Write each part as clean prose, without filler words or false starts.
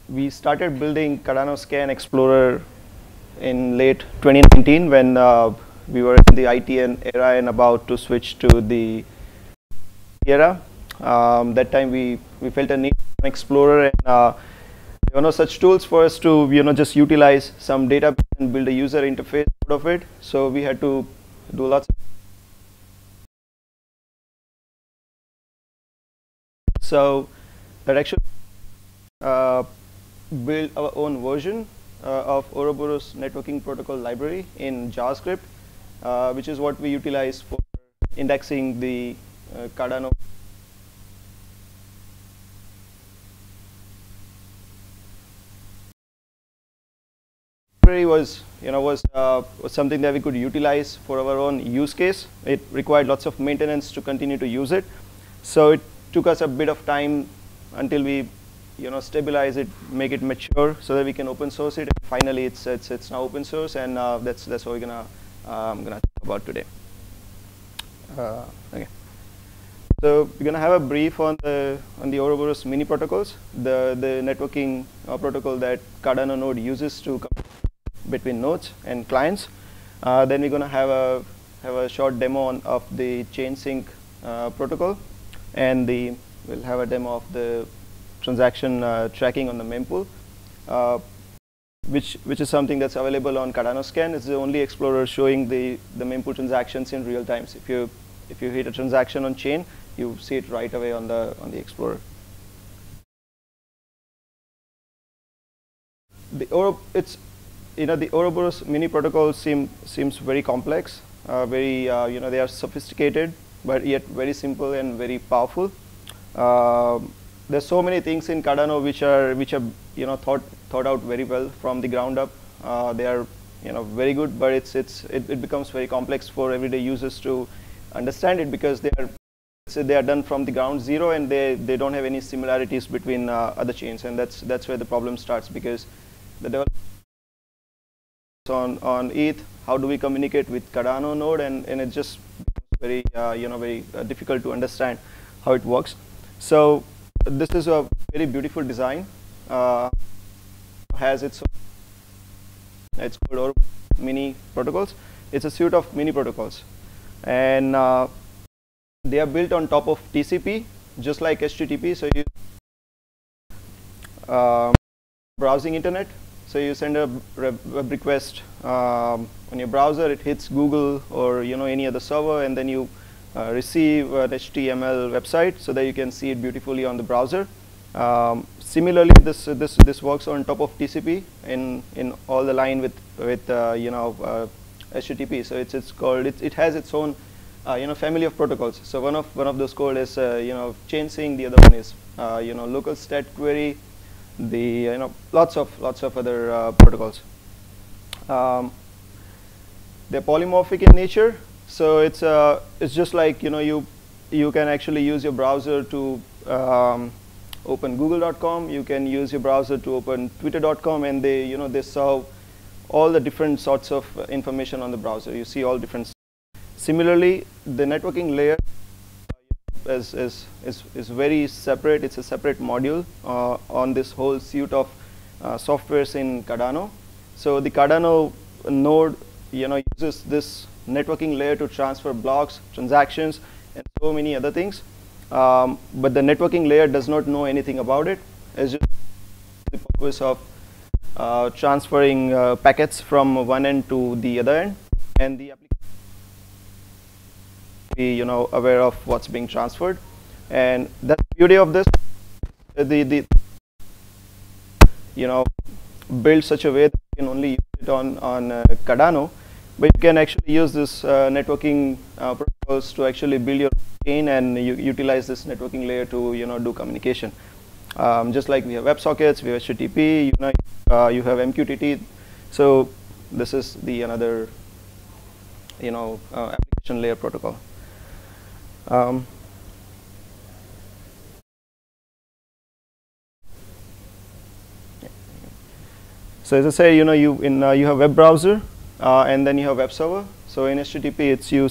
we started building Cardano Scan Explorer in late 2019 when we were in the ITN era and about to switch to the era. That time we felt a need for an Explorer, and there were no such tools for us to just utilize some database and build a user interface out of it. So we had to do lots. So that actually build our own version of Ouroboros Networking Protocol Library in JavaScript, which is what we utilize for indexing the Cardano. Was something that we could utilize for our own use case. It required lots of maintenance to continue to use it, so it took us a bit of time until we stabilize it, make it mature, so that we can open source it. And finally, it's now open source, and that's what we're gonna talk about today. Okay. So we're gonna have a brief on the Ouroboros mini protocols, the networking protocol that Cardano node uses to between nodes and clients. Then we're gonna have a short demo of the chain sync protocol, and we'll have a demo of the transaction tracking on the mempool, which is something that's available on Cardano Scan. It's the only explorer showing the mempool transactions in real time. So if you hit a transaction on chain, you see it right away on the explorer. The Ouroboros mini protocol seems very complex, they are sophisticated, but yet very simple and very powerful. There's so many things in Cardano which are thought out very well from the ground up. They are very good, but it becomes very complex for everyday users to understand it, because they are done from the ground zero, and they don't have any similarities between other chains, and that's where the problem starts, because the developers on ETH, how do we communicate with Cardano node, and it just very very difficult to understand how it works. So this is a very beautiful design. Has it's called Ouroboros mini protocols. It's a suite of mini protocols, and they are built on top of TCP, just like HTTP. So you browsing internet. So you send a web request on your browser, it hits Google or any other server, and then you receive an HTML website so that you can see it beautifully on the browser. Similarly, this works on top of TCP in all the line with HTTP. So it has its own family of protocols. So one of those called is chain sync. The other one is local stat query. The lots of other protocols. They're polymorphic in nature, so it's just like you can actually use your browser to open google.com. You can use your browser to open twitter.com, and they serve all the different sorts of information on the browser. You see all different. Similarly, the networking layer is very separate. It's a separate module on this whole suite of softwares in Cardano. So the Cardano node uses this networking layer to transfer blocks, transactions, and so many other things. But the networking layer does not know anything about it. It's just the purpose of transferring packets from one end to the other end, and the application be aware of what's being transferred. And that's the beauty of this. Build such a way that you can only use it on Cardano, but you can actually use this networking protocols to actually build your chain, and you utilize this networking layer to do communication. Just like we have WebSockets, we have HTTP, you have MQTT. So this is the another application layer protocol. So as I say, you have web browser, and then you have web server. So in HTTP, it's you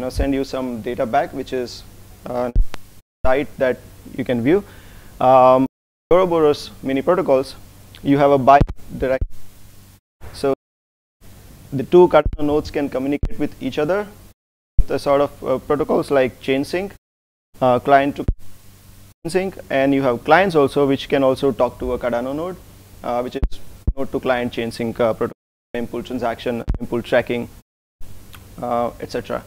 send you some data back, which is a site that you can view. Ouroboros mini protocols, you have a bi-directional. So the two Cardano nodes can communicate with each other. The sort of protocols like chain sync, client to sync, and you have clients also which can also talk to a Cardano node, which is node to client chain sync protocol, mempool transaction, mempool tracking, etc.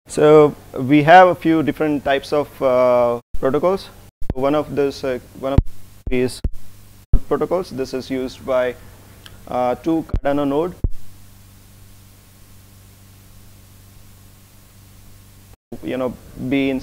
So we have a few different types of protocols. One of these protocols. This is used by two Cardano node. Be in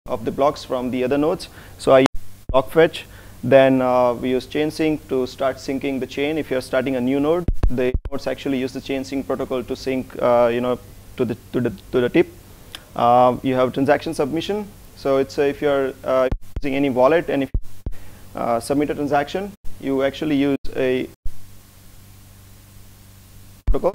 of the blocks from the other nodes. So I use block fetch. Then we use chain sync to start syncing the chain. If you're starting a new node, the nodes actually use the chain sync protocol to sync, to the tip. You have transaction submission. So it's if you're using any wallet and if you submit a transaction, you actually use a protocol.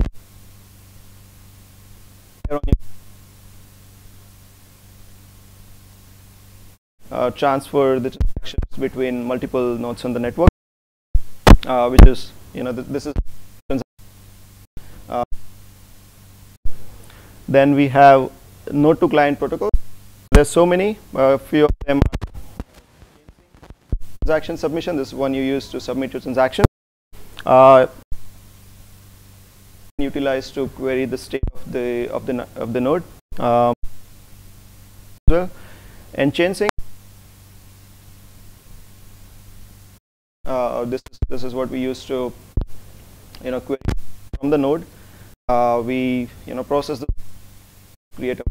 Transfer the transactions between multiple nodes on the network, which is, this is then we have node to client protocol. There's so many, few of them are transaction submission. This is one you use to submit your transaction. Utilize to query the state of the node, as well. And chain sync. This is what we use to query from the node. We process the create a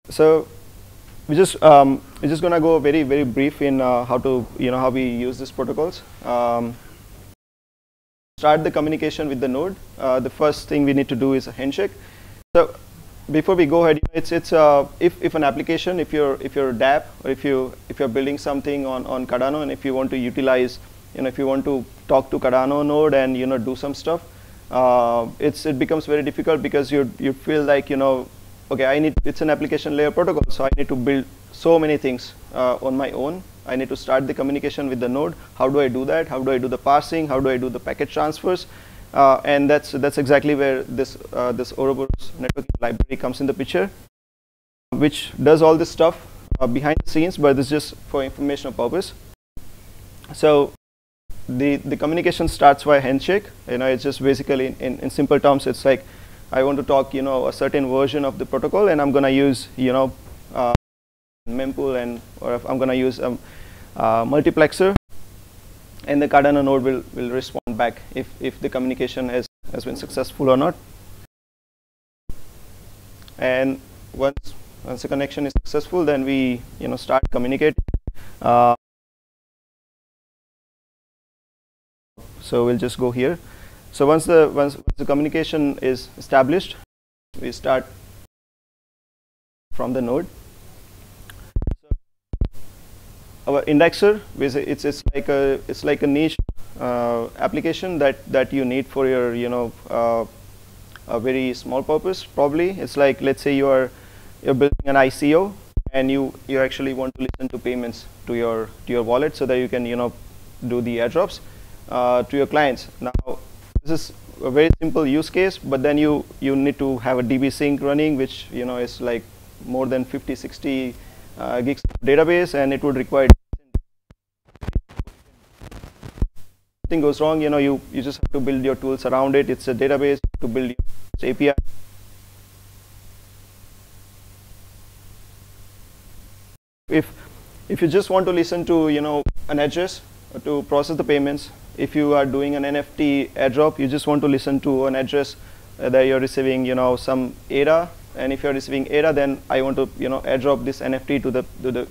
so we're just gonna go very brief in how we use these protocols. Start the communication with the node. The first thing we need to do is a handshake. So before we go ahead, it's if an application, if you're a dApp, or if you're building something on Cardano, and if you want to utilize, if you want to talk to Cardano node and do some stuff, it becomes very difficult because you feel like okay, it's an application layer protocol, so I need to build so many things on my own. I need to start the communication with the node. How do I do that? How do I do the parsing? How do I do the packet transfers? And that's exactly where this Ouroboros Networking Library comes in the picture, which does all this stuff behind the scenes, but it's just for informational purpose. So the communication starts via handshake. It's just basically in simple terms, it's like I want to talk a certain version of the protocol, and I'm gonna use mempool, or if I'm gonna use multiplexer, and the Cardano node will respond back if the communication has been successful or not. And once the connection is successful, then we start communicating. So we'll just go here. So once the communication is established, we start from the node. Our indexer, it's like a niche application that you need for your a very small purpose. Probably it's like, let's say you're building an ICO and you actually want to listen to payments to your wallet so that you can do the airdrops to your clients. Now this is a very simple use case, but then you need to have a DB sync running, which is like more than 50-60 gigs of database, and it would require, something goes wrong, you just have to build your tools around it. It's a database to build your API. If you just want to listen to an address to process the payments, if you are doing an NFT airdrop, you just want to listen to an address that you're receiving some ADA, and if you're receiving ADA, then I want to airdrop this NFT to the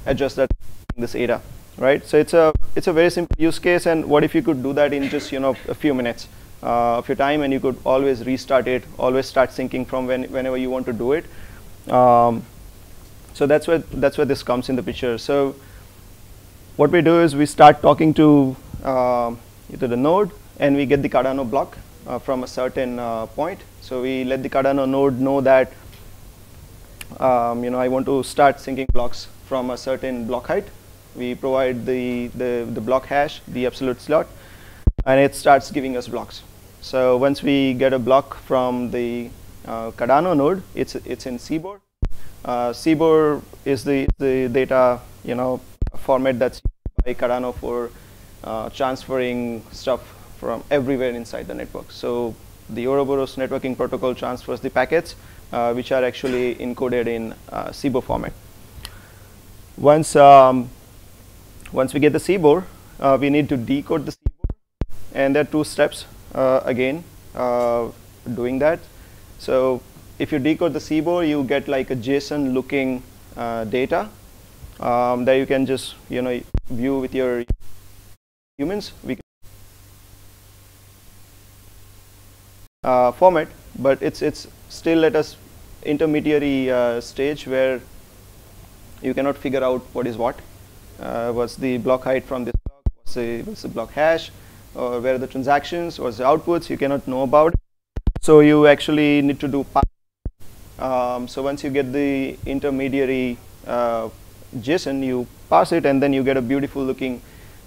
address that's this ADA, right? So it's a very simple use case, and what if you could do that in just a few minutes of your time, and you could always restart it, always start syncing from whenever you want to do it. So that's where this comes in the picture. So what we do is we start talking to the node, and we get the Cardano block from a certain point. So we let the Cardano node know that I want to start syncing blocks from a certain block height. We provide the block hash, the absolute slot, and it starts giving us blocks. So once we get a block from the Cardano node, it's in CBOR. CBOR is the data format that's used by Cardano for transferring stuff from everywhere inside the network. So the Ouroboros networking protocol transfers the packets which are actually encoded in CBOR format. Once we get the CBOR, we need to decode the CBOR, and there are 2 steps again doing that. So if you decode the CBOR, you get like a JSON looking data that you can just view with your humans. We can format, but it's still at a intermediary stage where you cannot figure out what is what. What's the block height from this block? What's the block hash? Or where are the transactions? What's the outputs? You cannot know about it. So you actually need to do so once you get the intermediary JSON, you parse it, and then you get a beautiful looking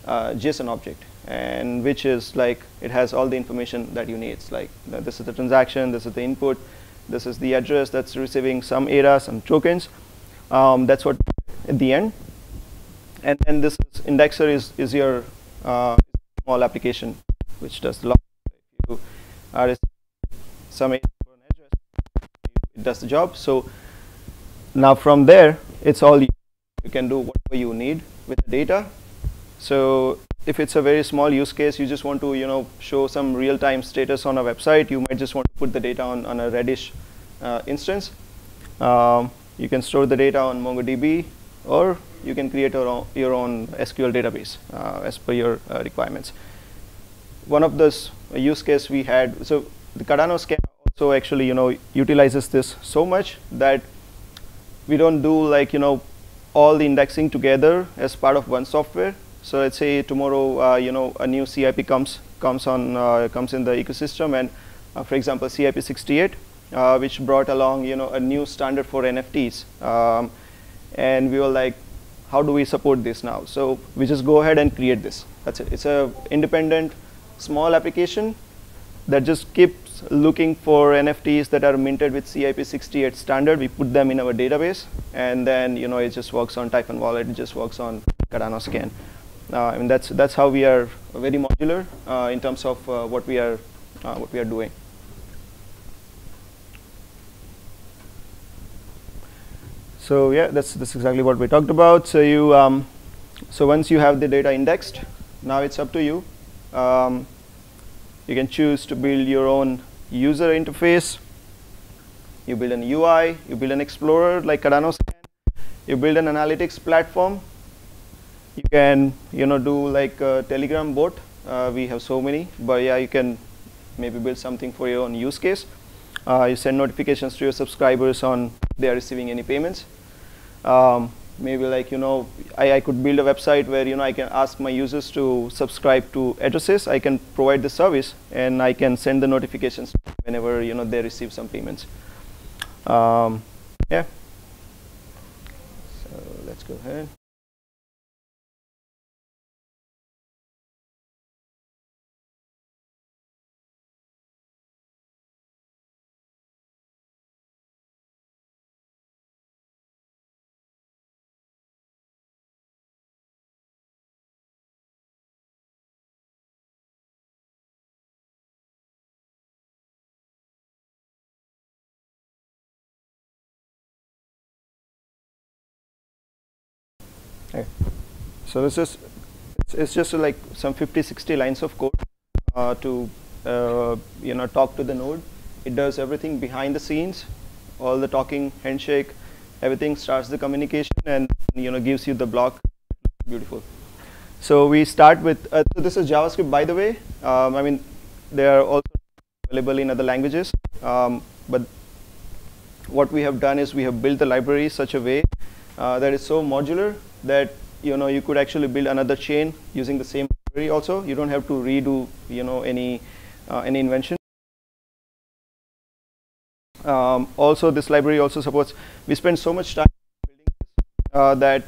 JSON object, and which is like, it has all the information that you need. It's like, this is the transaction, this is the input, this is the address that's receiving some ADA, some tokens. That's what at the end. And then this indexer is your small application which does the log. If you are some ADA for an address, it does the job. So now from there, it's all you can do whatever you need with the data. So if it's a very small use case, you just want to show some real-time status on a website, you might just want to put the data on a Redis instance. You can store the data on MongoDB, or you can create your own SQL database as per your requirements. One of those use case we had, so the Cardano scan also actually utilizes this so much that we don't do like all the indexing together as part of one software. So let's say tomorrow a new CIP comes in the ecosystem, and for example CIP 68, which brought along a new standard for NFTs, and we were like, how do we support this now? So we just go ahead and create this. That's it. It's a independent small application that just keeps looking for NFTs that are minted with CIP 68 standard. We put them in our database, and then it just works on Typhon wallet. It just works on Cardano scan. I mean that's how we are very modular in terms of what we are doing. So yeah, that's exactly what we talked about. So you so once you have the data indexed, now it's up to you. You can choose to build your own user interface. You build an UI. You build an explorer like Cardano scan. You build an analytics platform. You can do like a Telegram bot. We have so many, but yeah, you can maybe build something for your own use case. You send notifications to your subscribers on they are receiving any payments. Maybe like I could build a website where I can ask my users to subscribe to addresses. I can provide the service, and I can send the notifications whenever they receive some payments. Yeah. So let's go ahead. Okay. So this is it's just like some 50-60 lines of code to talk to the node. It does everything behind the scenes, all the talking, handshake, everything starts the communication, and gives you the block. Beautiful. So we start with so this is JavaScript, by the way. I mean they are also available in other languages, but what we have done is we have built the library such a way that is so modular that you could actually build another chain using the same library also. You don't have to redo any invention. Also, this library also supports. We spend so much time building this that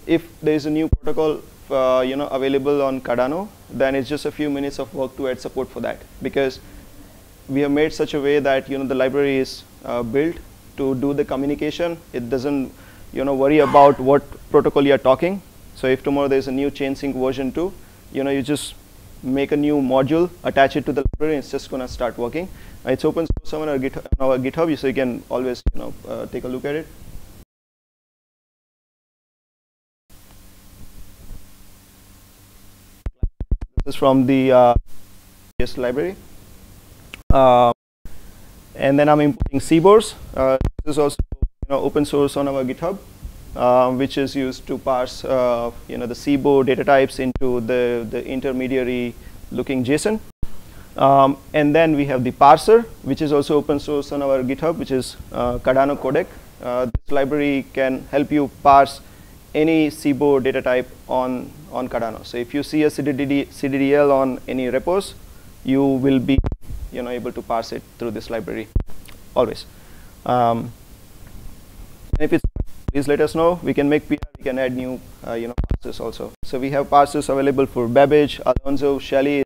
if there is a new protocol available on Cardano, then it's just a few minutes of work to add support for that, because we have made such a way that the library is built to do the communication. It doesn't worry about what protocol you are talking. So if tomorrow there is a new chain sync version 2, you just make a new module, attach it to the library, and it's just going to start working. It's open source on our GitHub, so you can always take a look at it. This is from the library. And then I'm importing CBORs. This is also open source on our GitHub, which is used to parse the CBOR data types into the intermediary looking JSON. And then we have the parser, which is also open source on our GitHub, which is Cardano codec. This library can help you parse any CBOR data type on Cardano. So if you see a CDDL on any repos, you will be able to parse it through this library always. And if it's, please let us know. We can make PR. We can add new parsers also. So we have parsers available for Babbage, Alonzo, Shelly. You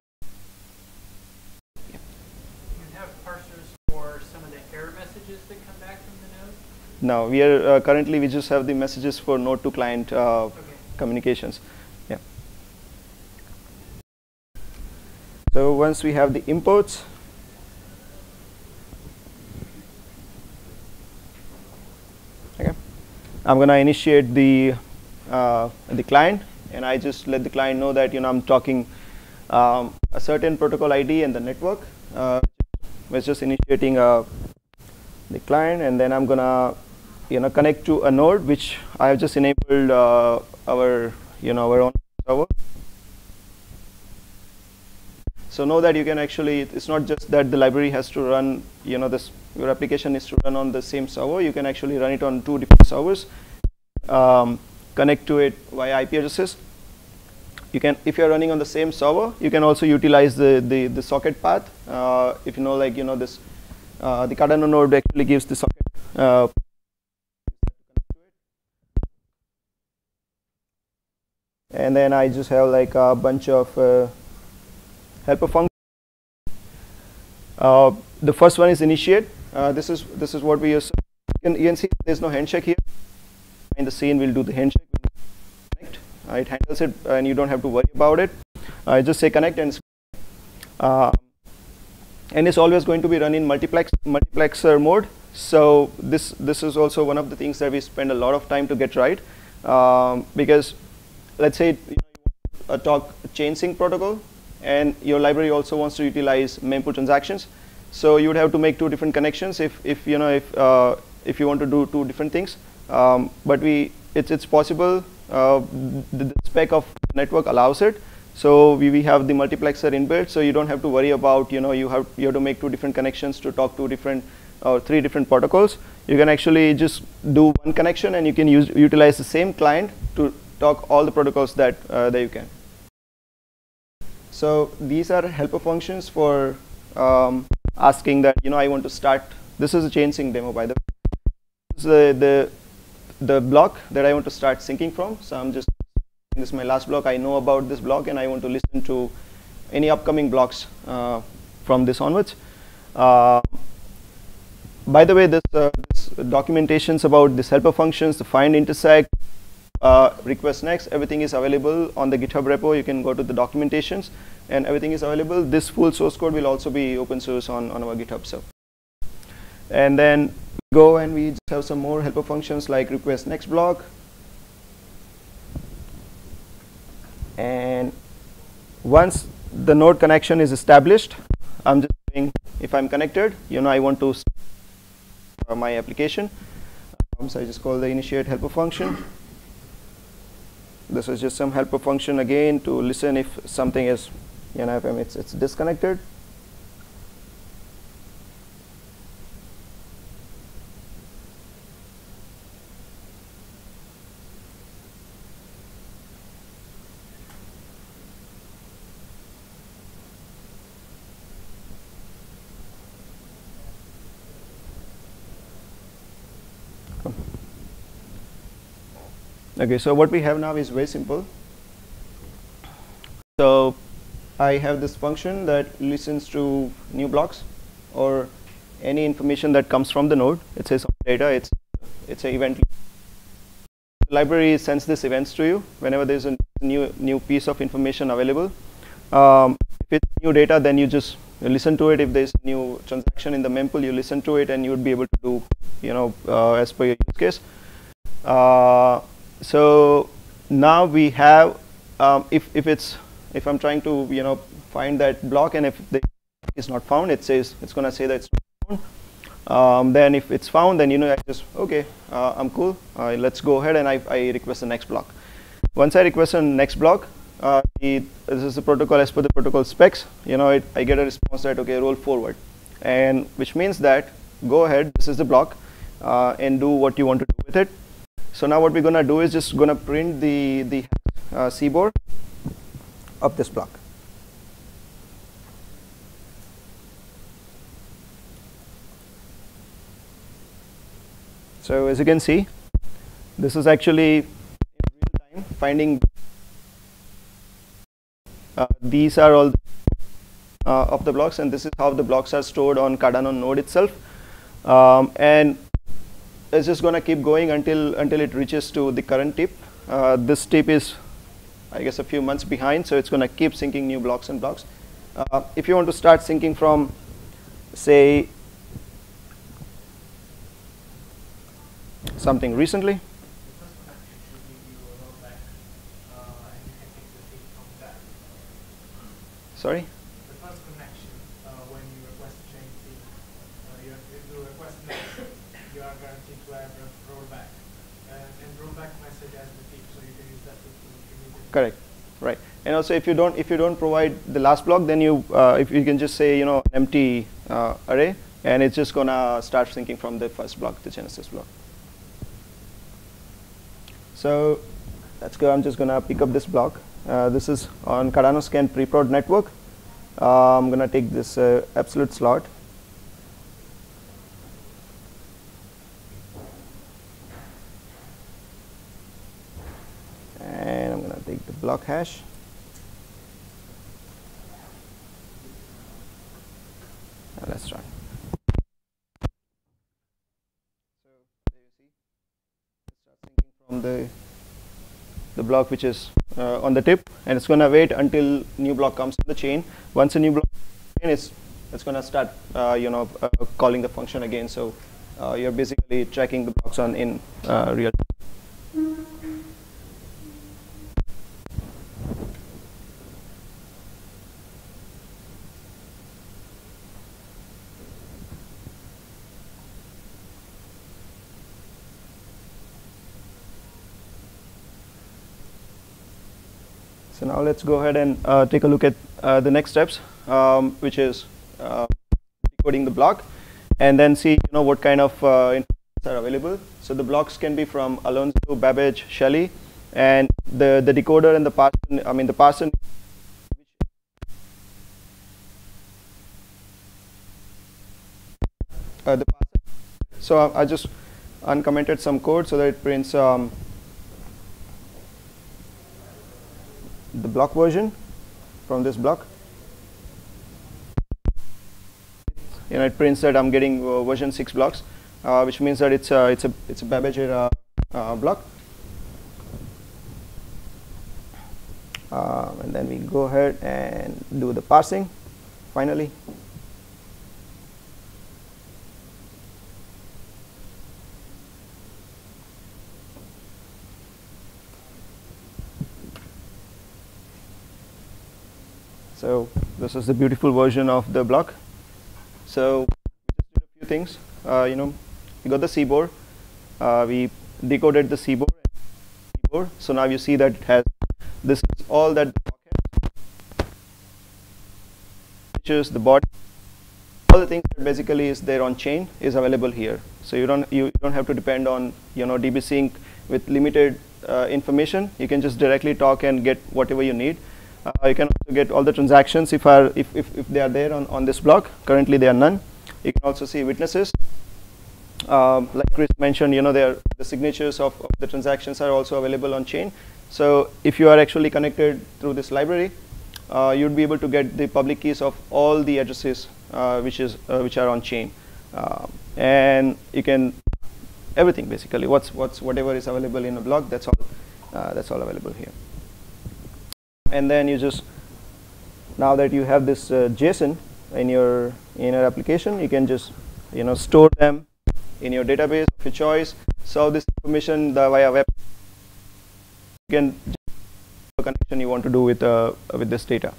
have parsers for some of the error messages that come back from the node? No, we are currently we just have the messages for node to client communications. Yeah. So once we have the imports, okay, I'm going to initiate the client, and I just let the client know that I'm talking a certain protocol ID and the network. We're just initiating the client, and then I'm going to connect to a node which I have just enabled our our own server. So know that you can actually, it's not just that the library has to run, your application needs to run on the same server. You can actually run it on 2 different servers, connect to it via IP addresses. You can, if you're running on the same server, you can also utilize the socket path. If this, the Cardano node actually gives the socket. And then I just have like a bunch of helper functions. The first one is initiate. This is what we use. You can see there's no handshake here. In the scene, we'll do the handshake. Connect. It handles it, and you don't have to worry about it. Just say connect, and it's always going to be run in multiplexer mode. So this is also one of the things that we spend a lot of time to get right, because let's say you talk chain sync protocol, and your library also wants to utilize mempool transactions. So you would have to make 2 different connections if you want to do 2 different things. But it's possible. The spec of the network allows it. So we have the multiplexer inbuilt, so you don't have to worry about you have to make 2 different connections to talk 2 different or 3 different protocols. You can actually just do 1 connection, and you can utilize the same client to talk all the protocols that you can. So these are helper functions for asking that I want to start. This is a chain sync demo, by the way. This is the block that I want to start syncing from. So I'm just, this is my last block. I know about this block, and I want to listen to any upcoming blocks from this onwards. By the way, this documentations about this helper functions, the find, intersect, request next, everything is available on the GitHub repo. You can go to the documentations, and everything is available. This full source code will also be open source on our GitHub server. And then go, and we just have some more helper functions like request next block. And once the node connection is established, I'm just saying, if I'm connected, I want to start my application. So I just call the initiate helper function. This is just some helper function again to listen if something is, if it's disconnected. welcome. Okay, so what we have now is very simple. So I have this function that listens to new blocks or any information that comes from the node. It says data. It's an event. The library sends these events to you whenever there's a new piece of information available. If it's new data, then you just listen to it. If there's a new transaction in the mempool, you listen to it, and you would be able to do, as per your use case. So now we have, if I'm trying to find that block, and if the is not found, it's going to say that it's not found. Then if it's found, then I just I'm cool. Let's go ahead and I request the next block. Once I request the next block, this is the protocol as per the protocol specs. I get a response that roll forward, and which means that go ahead. This is the block, and do what you want to do with it. So now what we're gonna do is just gonna print the CBOR of this block. So as you can see, this is actually in real time finding. These are all of the blocks, and this is how the blocks are stored on Cardano node itself. And it's just going to keep going until it reaches to the current tip. This tip is, I guess, a few months behind, so it's going to keep syncing new blocks and blocks. If you want to start syncing from, say, something recently. Sorry? The first connection, when you request a chain key, if you request next, you are guaranteed to have a rollback. And rollback message as the tip, so you can use that to immediately. Correct, right. And also, if you don't provide the last block, then if you can just say an empty array, and it's just gonna start syncing from the first block, the Genesis block. So let's go. I'm just gonna pick up this block. This is on Cardano Scan preprod network. I'm going to take this absolute slot. And I'm going to take the block hash. And let's run. So there you see, it starts syncing from the block which is on the tip, and it's going to wait until new block comes to the chain. Once a new block comes in, it's going to start calling the function again. So you're basically tracking the blocks in real time. So now let's go ahead and take a look at the next steps, which is decoding the block, and then see what kind of information are available. So the blocks can be from Alonso, Babbage, Shelley, and the decoder and the parser. The parser. So I just uncommented some code so that it prints the block version from this block. It prints that I'm getting version 6 blocks, which means that it's a Babbage era block. And then we go ahead and do the parsing finally. So this is the beautiful version of the block. So we just did a few things. We got the CBOR. We decoded the CBOR. So now you see that it has, this is all that the block has. Features, the body, all the things that basically is there on chain is available here. So you don't have to depend on DB sync with limited information. You can just directly talk and get whatever you need. You can also get all the transactions if they are there on this block. Currently, there are none. You can also see witnesses. Like Chris mentioned, the signatures of the transactions are also available on chain. So if you are actually connected through this library, you'd be able to get the public keys of all the addresses which are on chain, and you can everything basically. Whatever is available in a block, that's all available here. And then you just, now that you have this JSON in your application, you can just store them in your database of your choice. So this information via web, you can the connection you want to do with this data.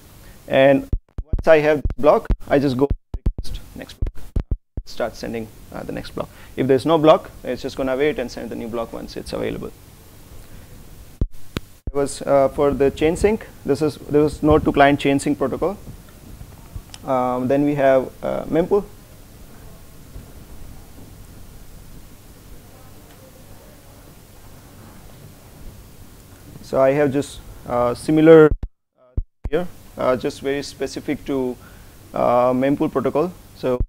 And once I have this block, I just go request next block, start sending the next block. If there's no block, it's just gonna wait and send the new block once it's available. It was for the chain sync. This was node to client chain sync protocol. Then we have mempool. So I have just similar here, just very specific to mempool protocol. So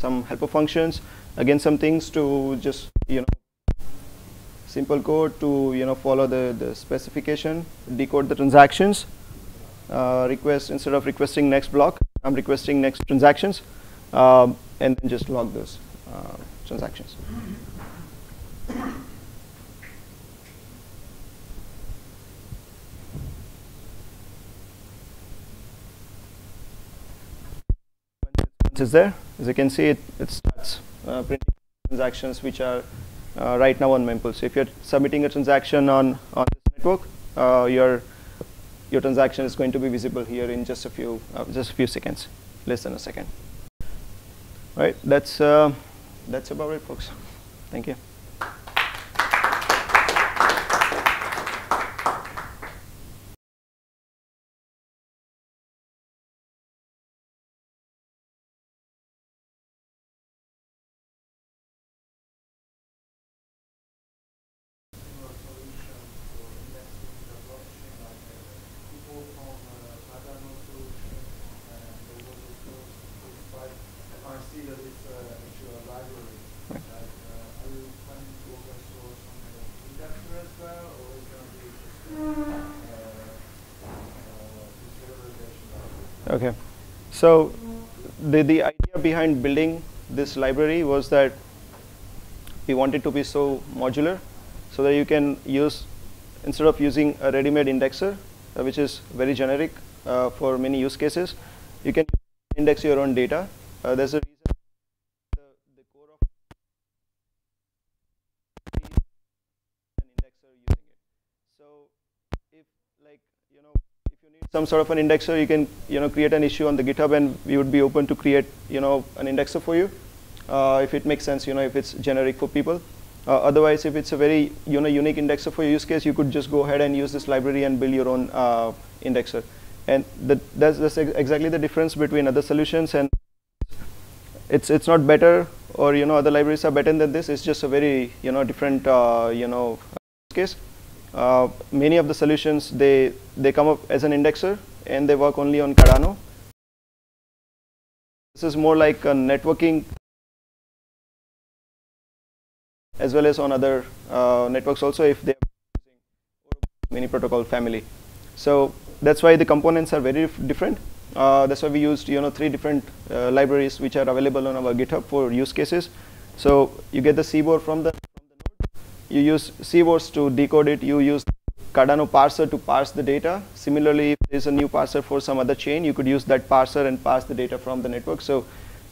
some helper functions, again some things to just simple code to follow the specification, decode the transactions, request, instead of requesting next block, I'm requesting next transactions, and then just log those transactions. Once it's there, as you can see, it starts printing transactions which are right now on mempool. So if you're submitting a transaction on this network, your transaction is going to be visible here in just a few seconds, less than a second. All right, that's about it, folks. Thank you. Okay, so the idea behind building this library was that we want it to be so modular, so that you can use, instead of using a ready-made indexer, which is very generic for many use cases, you can index your own data. There's a reason the core of an indexer using it. So if if you need some sort of an indexer, you can create an issue on the GitHub, and we would be open to create an indexer for you if it makes sense, if it's generic for people. Otherwise, if it's a very unique indexer for your use case, you could just go ahead and use this library and build your own indexer. And that's exactly the difference between other solutions, and it's not better, or other libraries are better than this. It's just a very different use case. Many of the solutions, they come up as an indexer and they work only on Cardano. This is more like a networking, as well as on other networks also, if they are using Ouroboros mini protocol family. So that's why the components are very different. That's why we used 3 different libraries which are available on our GitHub for use cases. So you get the CBOR from the node. You use CBORs to decode it. You use Cardano parser to parse the data. Similarly, if there's a new parser for some other chain, you could use that parser and parse the data from the network. So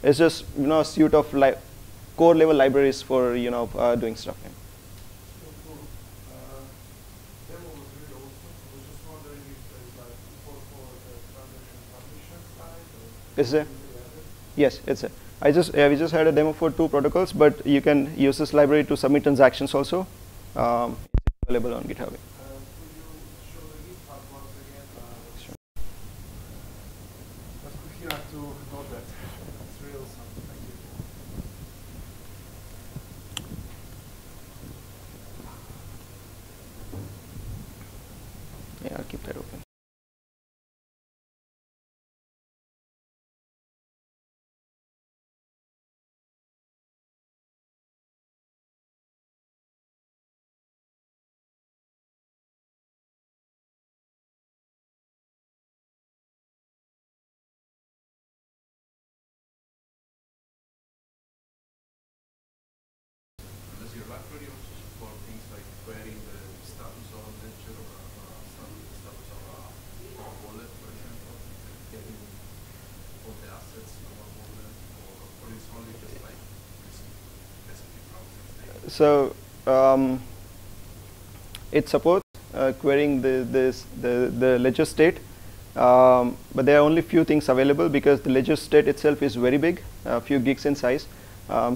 it's just a suite of core level libraries for doing stuff. Is there? Yes, it's a. We just had a demo for 2 protocols, but you can use this library to submit transactions also. It's available on GitHub. Could you show the GitHub once again? Sure. But you have to note that. It's real awesome. Thank you. Yeah, I'll keep that open. that query also support things like querying the status of a ledger or status of a wallet, for example, getting all the assets in our wallet, or it's only just like recipe process? So it supports querying the ledger state, but there are only few things available because the ledger state itself is very big, a few gigs in size.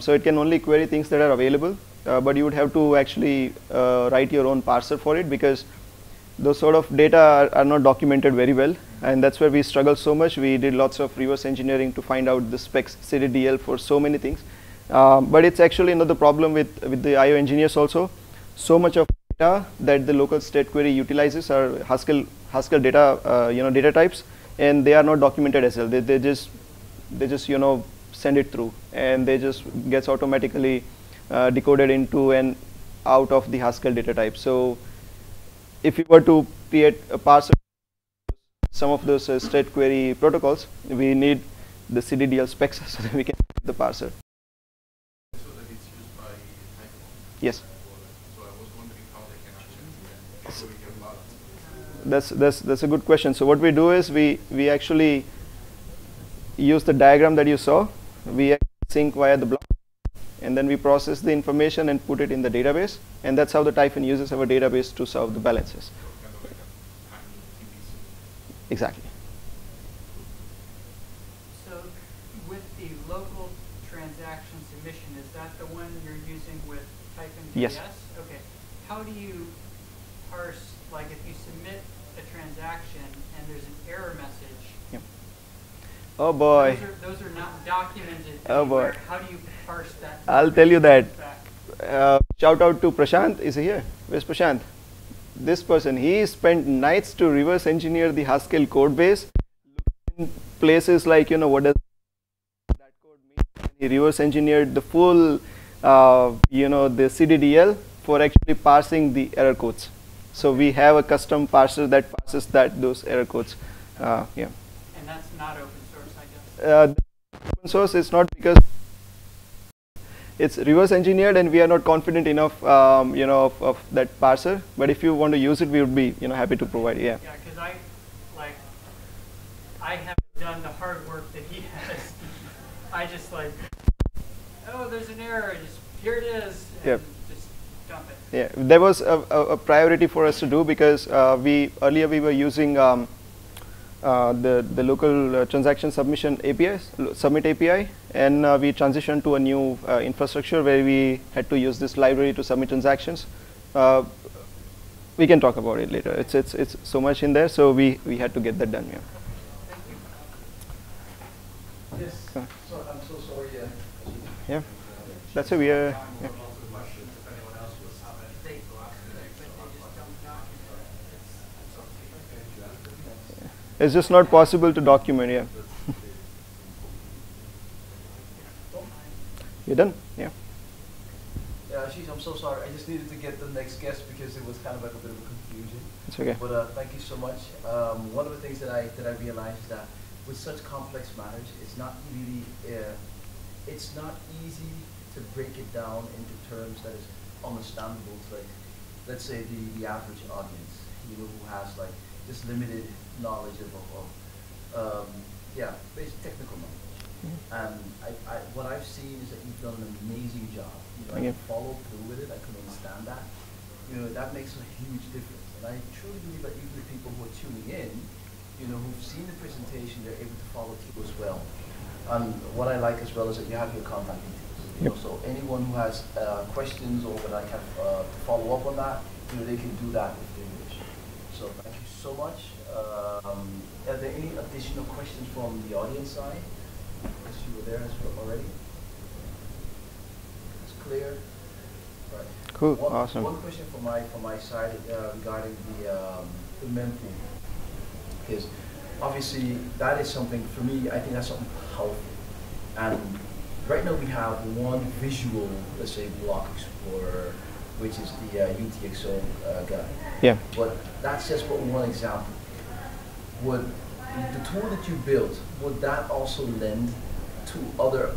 So it can only query things that are available, but you would have to actually write your own parser for it because those sort of data are not documented very well, and that's where we struggle so much. We did lots of reverse engineering to find out the specs, CDDL for so many things. But it's actually another problem with the IO engineers also. So much of data that the local state query utilizes are Haskell data, data types, and they are not documented as well. They just send it through, and they just gets automatically decoded into and out of the Haskell data type. So if you were to create a parser, some of those state query protocols, we need the CDDL specs so that we can create the parser. So that it's used by Python? Yes. So I was wondering how they can actually query your balance. That's a good question. So what we do is we actually use the diagram that you saw. We sync via the block, and then we process the information and put it in the database, and that's how the Typhon uses our database to solve the balances. So kind of like a tiny TBC. Exactly. So with the local transaction submission, is that the one you're using with Typhon JS? Yes. Okay. How do you parse, like if you submit a transaction and there's an error message? Yep. Oh boy. Those are not documented Oh boy. anywhere. How do you parse that? I'll tell you that. Back? Shout out to Prashant. Is he here? Where's Prashant? This person, he spent nights to reverse engineer the Haskell code base, looking in places like, what does that code mean? And he reverse engineered the full, the CDDL for actually parsing the error codes. So we have a custom parser that parses those error codes. Yeah. And that's not open source, I guess. Open source is not because it's reverse engineered and we are not confident enough, of that parser. But if you want to use it, we would be, happy to provide. Yeah. Yeah, because I haven't done the hard work that he has. I just oh, there's an error. Just here it is. And Yep. just dump it. Yeah, there was a priority for us to do because earlier we were using the local transaction submission APIs, submit API, and we transitioned to a new infrastructure where we had to use this library to submit transactions. We can talk about it later. It's so much in there, so we had to get that done. Yeah. Yes. So I'm so sorry. Yeah. That's it. We are. Yeah. It's just not possible to document. Yeah. You done? Yeah. Yeah, Ashish, I'm so sorry. I just needed to get the next guest because it was kind of like a bit of a confusion. It's okay. But thank you so much. One of the things that I realized is that with such complex matters, it's not really it's not easy to break it down into terms that is understandable to, like, let's say the average audience, who has like just limited knowledge of basic technical knowledge. And what I've seen is that you've done an amazing job. I can follow through with it. I can understand that. That makes a huge difference. And I truly believe that even the people who are tuning in, who've seen the presentation, they're able to follow through as well. And what I like as well is that you have your contact details. So anyone who has questions or would like to follow up on that, they can do that if they wish. So thank you so much. Are there any additional questions from the audience side? As you were there as well already. It's clear. Right. Cool. Awesome. One question from my side regarding the mempool, because obviously that is something for me. I think that's something powerful. And right now we have one visual, let's say, block explorer, which is the UTXO guy. Yeah. But that's just but one example. Would the tool that you built, would that also lend to other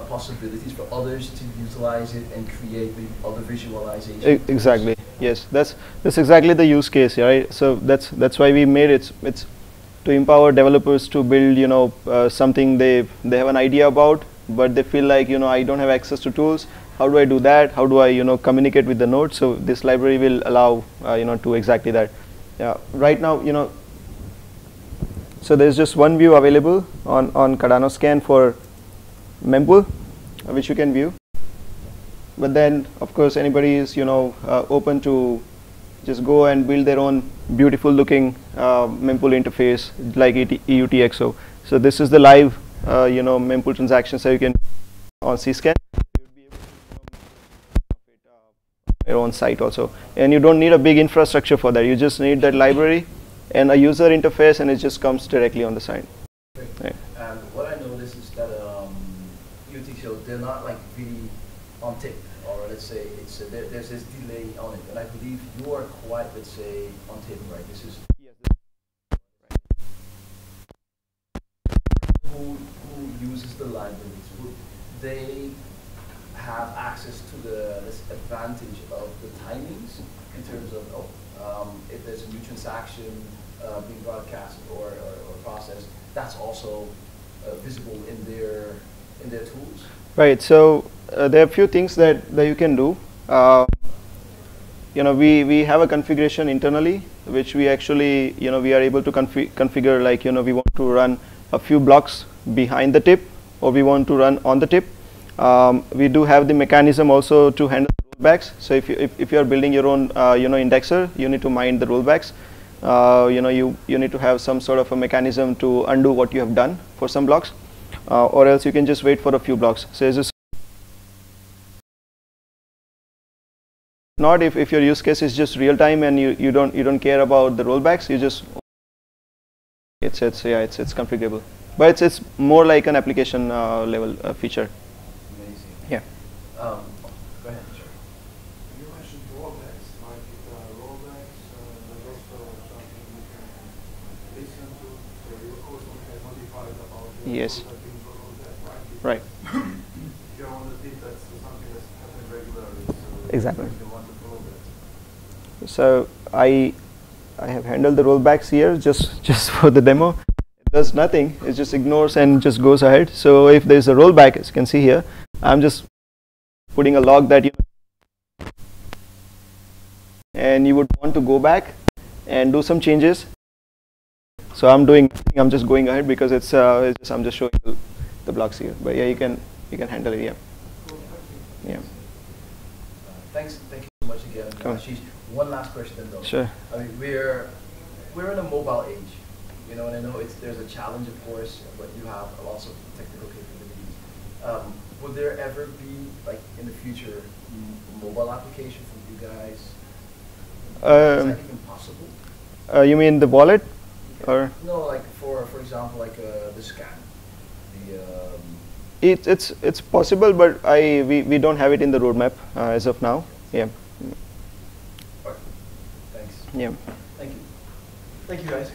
possibilities for others to utilize it and create maybe other visualizations. Exactly. Yes, that's exactly the use case, right? So that's why we made it. It's to empower developers to build, something they have an idea about, but they feel like, I don't have access to tools. How do I do that? How do I, communicate with the node? So this library will allow, to exactly that. Yeah. Right now, so there's just one view available on Cardano Scan for mempool, which you can view. But then, of course, anybody is, open to just go and build their own beautiful looking mempool interface like EUTXO. So this is the live, mempool transactions that you can on Cscan. You'll be able to your own site also, and you don't need a big infrastructure for that. You just need that library and a user interface, and it just comes directly on the site. Right. And what I noticed is that EUTXO, they're not like really on tip, or let's say it's there's this delay on it, and I believe you are quite, let's say, on tip, right? This is who uses the libraries. Would they have access to this advantage of the timings in terms of if there's a new transaction being broadcast or processed, that's also visible in their tools? Right. So there are a few things that you can do. We have a configuration internally, which we actually, we are able to configure, like, we want to run a few blocks behind the tip, or we want to run on the tip. We do have the mechanism also to handle rollbacks. So if you are building your own, indexer, you need to mind the rollbacks. You need to have some sort of a mechanism to undo what you have done for some blocks, or else you can just wait for a few blocks. So it's just not if your use case is just real time and you don't care about the rollbacks, you just it's configurable, but it's more like an application level feature. Amazing. Yeah. Go ahead. Sure. You mentioned rollbacks, like rollbacks, there's also something you can listen to, so you also can modify about the Yes. rollback, Right. If you're on the tip, that's something that's happening regularly, so Exactly. you want to follow that. So I have handled the rollbacks here just for the demo. It does nothing. It just ignores and just goes ahead. So if there's a rollback, as you can see here, I'm just putting a log that and you would want to go back and do some changes. So I'm just going ahead because I'm just showing the blocks here. But yeah, you can handle it. Yeah. Yeah. Thank you so much again, Ashish. One last question though. Sure. I mean, we're in a mobile age, and I know there's a challenge, of course, but you have lots of technical capabilities. Would there ever be, like in the future, mobile application for you guys? Is that even possible? You mean the wallet, or? No, like for example, like the scan. It's possible, but we don't have it in the roadmap as of now. Yeah. Thanks. Yeah. Thank you. Thank you, guys.